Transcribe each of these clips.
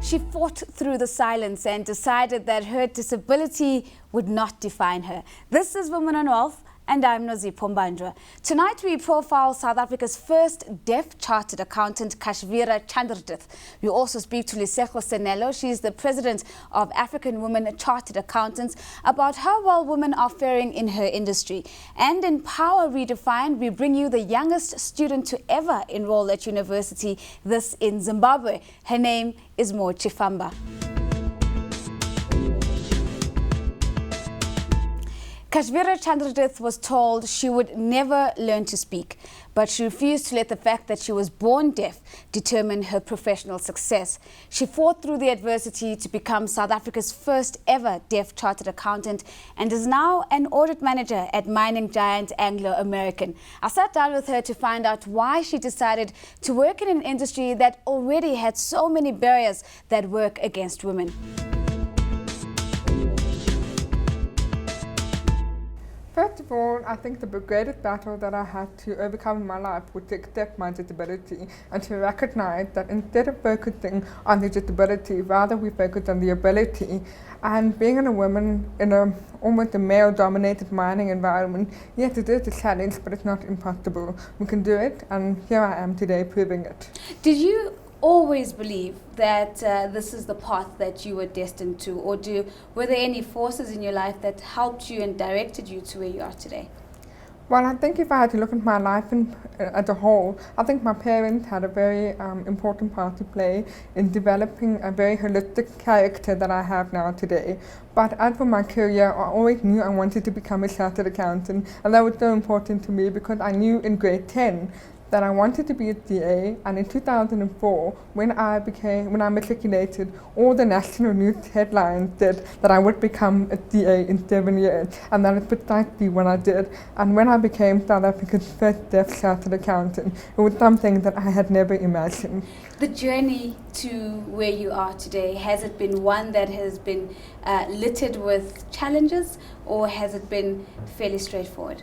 She fought through the silence and decided that her disability would not define her. This is Women on Wealth, and I'm Nozipho. Tonight we profile South Africa's first deaf chartered accountant, Kashveera Chanderjith. We also speak to Lesego Sennelo. She is the president of African Women Chartered Accountants, about how well women are faring in her industry. And in Power Redefined, we bring you the youngest student to ever enroll at university, this in Zimbabwe. Her name is Nozipho. Kashveera Chanderjith was told she would never learn to speak, but she refused to let the fact that she was born deaf determine her professional success. She fought through the adversity to become South Africa's first ever deaf chartered accountant and is now an audit manager at mining giant Anglo American. I sat down with her to find out why she decided to work in an industry that already had so many barriers that work against women. First of all, I think the greatest battle that I had to overcome in my life was to accept my disability and to recognize that instead of focusing on the disability, rather we focus on the ability. And being a woman in almost a male-dominated mining environment, yes, it is a challenge, but it's not impossible. We can do it, and here I am today proving it. Did you always believe that this is the path that you were destined to, or were there any forces in your life that helped you and directed you to where you are today? Well, I think if I had to look at my life as a whole, I think my parents had a very important part to play in developing a very holistic character that I have now today. But as for my career, I always knew I wanted to become a chartered accountant, and that was so important to me because I knew in grade 10 that I wanted to be a DA, and in 2004, when I matriculated, all the national news headlines said that I would become a DA in 7 years, and that is precisely what I did. And when I became South Africa's first deaf chartered accountant, it was something that I had never imagined. The journey to where you are today, has it been one that has been littered with challenges, or has it been fairly straightforward?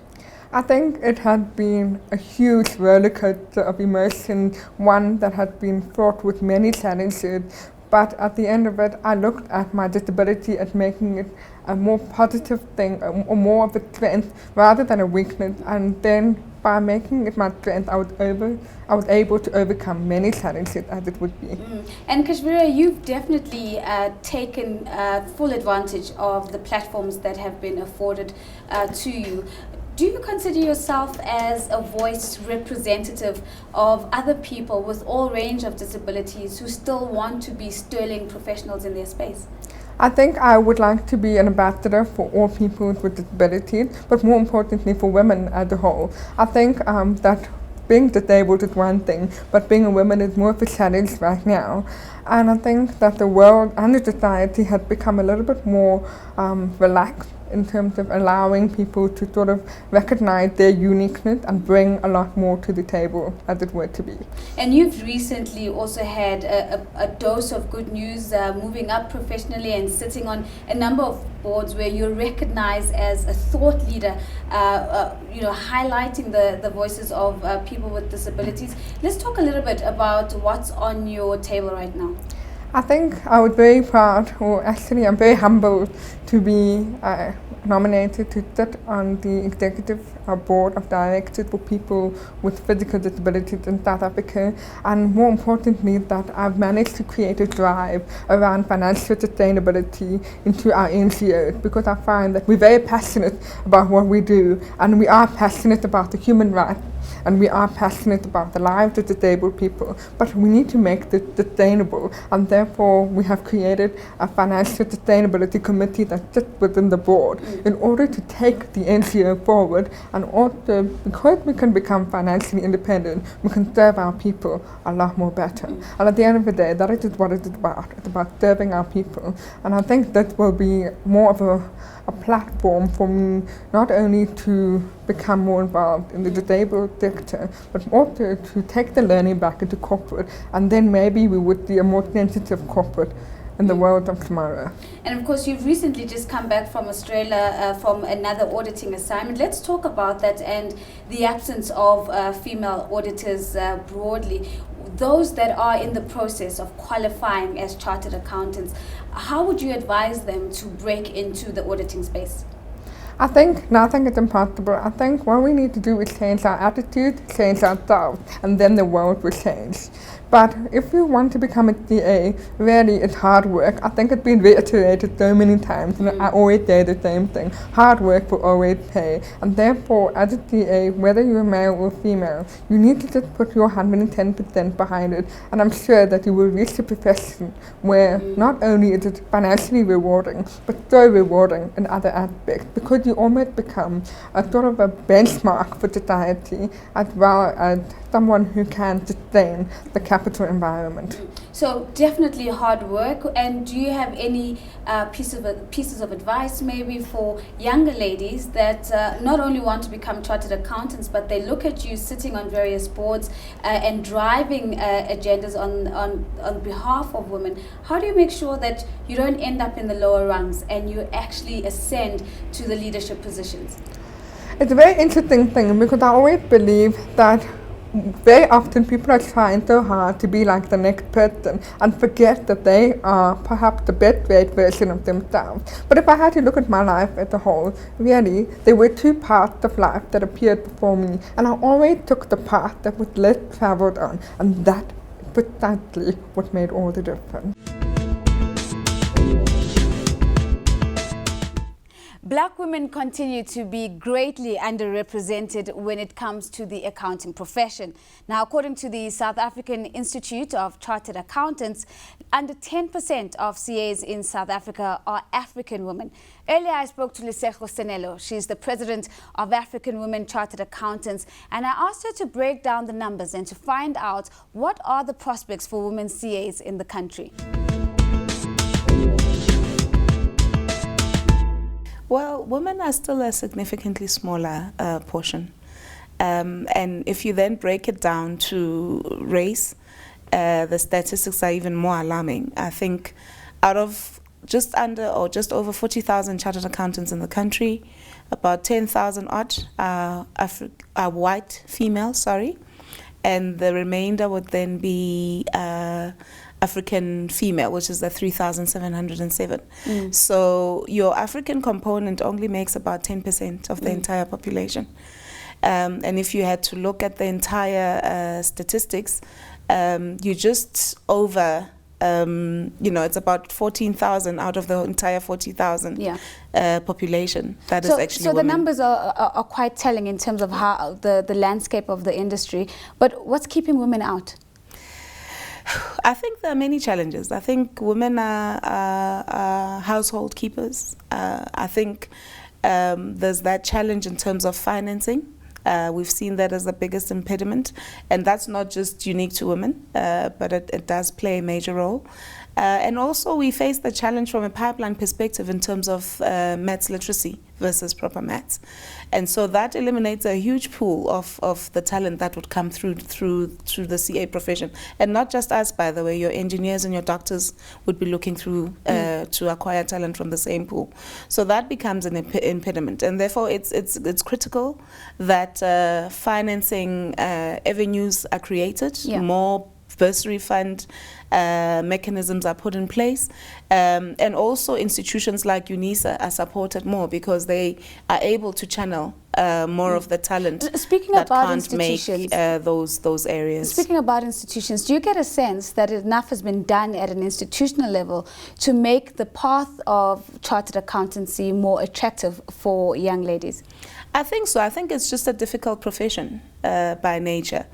I think it has been a huge roller coaster of emotion, one that has been fraught with many challenges. But at the end of it, I looked at my disability as making it a more positive thing, or more of a strength rather than a weakness. And then by making it my strength, I was able to overcome many challenges as it would be. And Kashveera, you've definitely taken full advantage of the platforms that have been afforded to you. Do you consider yourself as a voice representative of other people with all range of disabilities who still want to be sterling professionals in their space? I think I would like to be an ambassador for all people with disabilities, but more importantly for women as a whole. I think that being disabled is one thing, but being a woman is more of a challenge right now. And I think that the world and the society has become a little bit more relaxed in terms of allowing people to sort of recognize their uniqueness and bring a lot more to the table, as it were to be. And you've recently also had a dose of good news, moving up professionally and sitting on a number of boards where you're recognized as a thought leader, highlighting the voices of people with disabilities. Let's talk a little bit about what's on your table right now. I think I was very proud, or actually I'm very humbled to be nominated to sit on the executive board of directors for people with physical disabilities in South Africa, and more importantly that I've managed to create a drive around financial sustainability into our NGOs, because I find that we're very passionate about what we do, and we are passionate about the human rights, and we are passionate about the lives of disabled people, but we need to make this sustainable, and therefore we have created a financial sustainability committee that sits within the board in order to take the NGO forward, and also because we can become financially independent, we can serve our people a lot more better. And at the end of the day, that is what it is about. It's about serving our people, and I think that will be more of a platform for me not only to become more involved in the disabled sector, but also to take the learning back into corporate, and then maybe we would be a more sensitive corporate in the world of tomorrow. And of course, you've recently just come back from Australia from another auditing assignment. Let's talk about that and the absence of female auditors broadly. Those that are in the process of qualifying as chartered accountants, how would you advise them to break into the auditing space? I think nothing is impossible. I think what we need to do is change our attitude, change our thoughts, and then the world will change. But if you want to become a DA, really it's hard work. I think it's been reiterated so many times, and I always say the same thing. Hard work will always pay. And therefore, as a DA, whether you're male or female, you need to just put your 110% behind it. And I'm sure that you will reach a profession where not only is it financially rewarding, but so rewarding in other aspects, because you almost become a sort of a benchmark for society, as well as someone who can sustain the capital environment. So definitely hard work. And do you have any pieces of advice maybe for younger ladies that not only want to become chartered accountants, but they look at you sitting on various boards and driving agendas on behalf of women? How do you make sure that you don't end up in the lower rungs and you actually ascend to the leadership positions? It's a very interesting thing, because I always believe that very often people are trying so hard to be like the next person and forget that they are perhaps the best version of themselves. But if I had to look at my life as a whole, really, there were two paths of life that appeared before me, and I always took the path that was less traveled on, and that precisely what made all the difference. Black women continue to be greatly underrepresented when it comes to the accounting profession. Now, according to the South African Institute of Chartered Accountants, under 10% of CAs in South Africa are African women. Earlier, I spoke to Lesego Sennelo. She's the president of African Women Chartered Accountants, and I asked her to break down the numbers and to find out what are the prospects for women CAs in the country. Well, women are still a significantly smaller portion. And if you then break it down to race, the statistics are even more alarming. I think out of just under or just over 40,000 chartered accountants in the country, about 10,000 odd are white females, and the remainder would then be African female, which is the 3,707. So your African component only makes about 10% of the entire population. And if you had to look at the entire statistics, you just over, it's about 14,000 out of the entire 40,000 population. That is actually So women. the numbers are quite telling in terms of how the landscape of the industry. But what's keeping women out? I think there are many challenges. I think women are household keepers. I think there's that challenge in terms of financing. We've seen that as the biggest impediment, and that's not just unique to women, but it does play a major role. And also we face the challenge from a pipeline perspective in terms of maths literacy versus proper maths. And so that eliminates a huge pool of the talent that would come through the CA profession. And not just us, by the way, your engineers and your doctors would be looking through to acquire talent from the same pool. So that becomes an impediment. And therefore it's critical that financing avenues are created, more bursary fund mechanisms are put in place, and also institutions like UNISA are supported more because they are able to channel more of the talent that can't make those areas. Speaking about institutions, do you get a sense that enough has been done at an institutional level to make the path of chartered accountancy more attractive for young ladies? I think so. I think it's just a difficult profession by nature.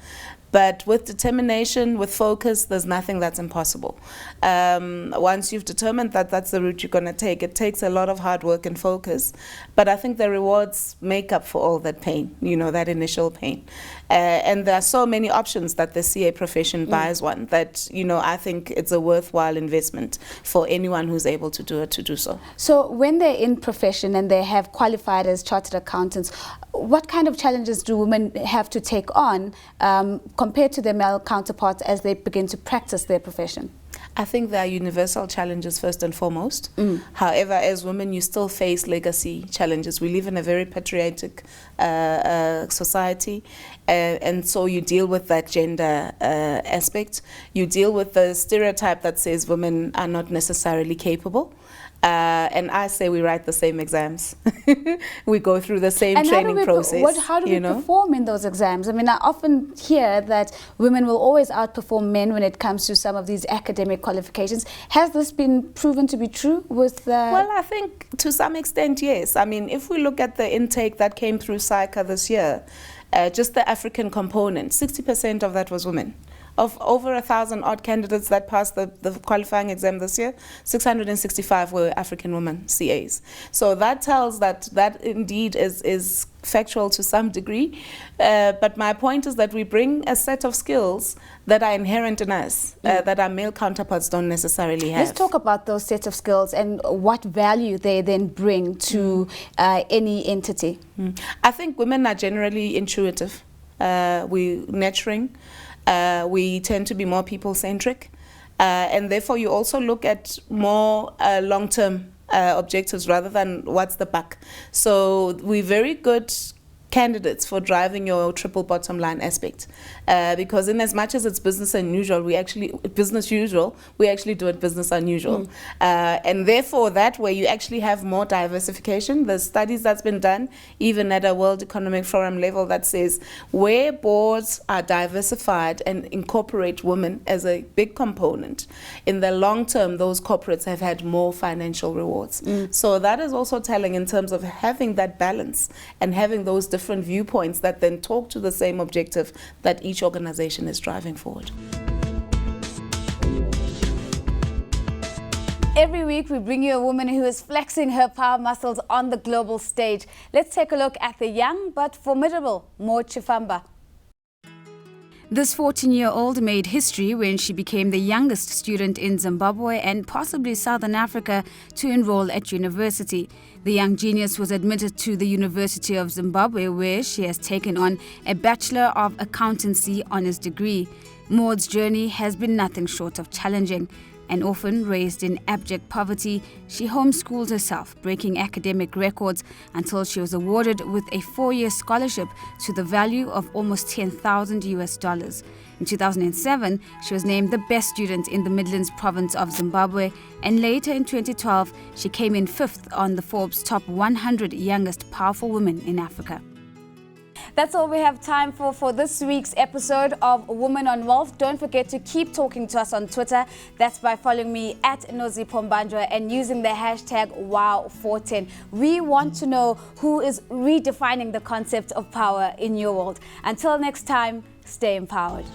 But with determination, with focus, there's nothing that's impossible. Once you've determined that that's the route you're going to take, it takes a lot of hard work and focus. But I think the rewards make up for all that pain, that initial pain. And there are so many options that the CA profession buys one that, I think it's a worthwhile investment for anyone who's able to do it to do so. So when they're in profession and they have qualified as chartered accountants, what kind of challenges do women have to take on compared to their male counterparts as they begin to practice their profession? I think there are universal challenges first and foremost. However, as women, you still face legacy challenges. We live in a very patriotic society, and so you deal with that gender aspect. You deal with the stereotype that says women are not necessarily capable. And I say we write the same exams. We go through the same training process. How do we perform in those exams? I mean, I often hear that women will always outperform men when it comes to some of these academic qualifications. Has this been proven to be true with Well, I think to some extent, yes. I mean, if we look at the intake that came through SAICA this year, just the African component, 60% of that was women. Of over 1,000 odd candidates that passed the qualifying exam this year, 665 were African women CAs. So that tells that indeed is factual to some degree. But my point is that we bring a set of skills that are inherent in us, that our male counterparts don't necessarily have. Let's talk about those sets of skills and what value they then bring to any entity. I think women are generally intuitive. We're nurturing. We tend to be more people-centric, and therefore you also look at more long-term objectives rather than what's the buck. So we're very good candidates for driving your triple bottom line aspect, because in as much as it's business unusual, we actually do it business unusual, and therefore that way you actually have more diversification. There's studies that's been done even at a World Economic Forum level that says where boards are diversified and incorporate women as a big component, in the long term those corporates have had more financial rewards. So that is also telling in terms of having that balance and having those different viewpoints that then talk to the same objective that each organization is driving forward. Every week we bring you a woman who is flexing her power muscles on the global stage. Let's take a look at the young but formidable Mo Chifamba. This 14-year-old made history when she became the youngest student in Zimbabwe and possibly Southern Africa to enroll at university. The young genius was admitted to the University of Zimbabwe, where she has taken on a Bachelor of Accountancy honors degree. Maud's journey has been nothing short of challenging. An orphan raised in abject poverty, she homeschooled herself, breaking academic records until she was awarded with a 4-year scholarship to the value of almost $10,000. In 2007, she was named the best student in the Midlands province of Zimbabwe, and later in 2012, she came in 5th on the Forbes top 100 youngest powerful women in Africa. That's all we have time for this week's episode of Women on Wealth. Don't forget to keep talking to us on Twitter. That's by following me at Nozipho and using the hashtag #Wow410. We want to know who is redefining the concept of power in your world. Until next time, stay empowered.